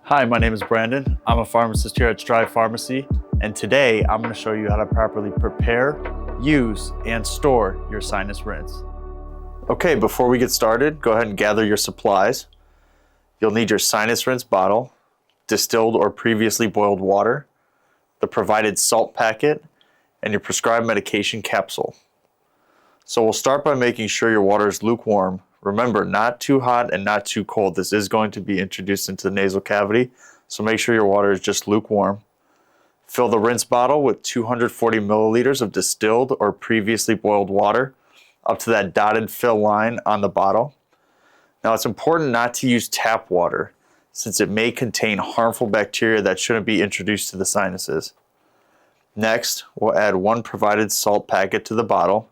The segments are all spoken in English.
Hi, my name is Brandon. I'm a pharmacist here at Strive Pharmacy, and today I'm going to show you how to properly prepare, use, and store your sinus rinse. Okay, before we get started, go ahead and gather your supplies. You'll need your sinus rinse bottle, distilled or previously boiled water, the provided salt packet, and your prescribed medication capsule. So we'll start by making sure your water is lukewarm. Remember, not too hot and not too cold. This is going to be introduced into the nasal cavity, so make sure your water is just lukewarm. Fill the rinse bottle with 240 milliliters of distilled or previously boiled water up to that dotted fill line on the bottle. Now it's important not to use tap water since it may contain harmful bacteria that shouldn't be introduced to the sinuses. Next, we'll add one provided salt packet to the bottle.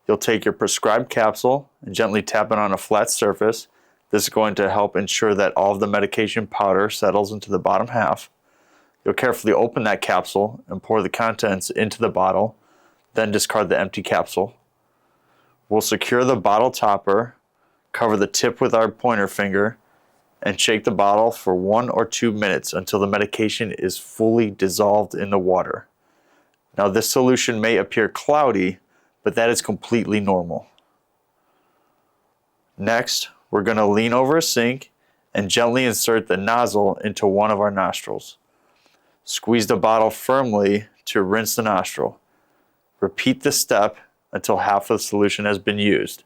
You'll take your prescribed capsule and gently tap it on a flat surface. This is going to help ensure that all of the medication powder settles into the bottom half. You'll carefully open that capsule and pour the contents into the bottle, then discard the empty capsule. We'll secure the bottle topper, cover the tip with our pointer finger, and shake the bottle for 1 or 2 minutes until the medication is fully dissolved in the water. Now this solution may appear cloudy, but that is completely normal. Next, we're going to lean over a sink and gently insert the nozzle into one of our nostrils. Squeeze the bottle firmly to rinse the nostril. Repeat this step until half of the solution has been used.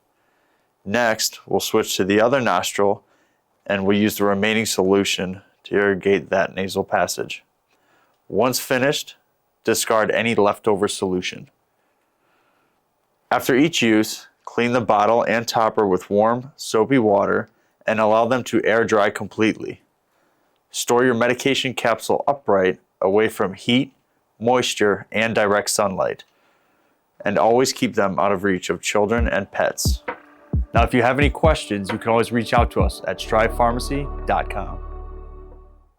Next, we'll switch to the other nostril and we'll use the remaining solution to irrigate that nasal passage. Once finished, discard any leftover solution. After each use, clean the bottle and topper with warm, soapy water and allow them to air dry completely. Store your medication capsule upright, away from heat, moisture, and direct sunlight. And always keep them out of reach of children and pets. Now, if you have any questions, you can always reach out to us at strivepharmacy.com.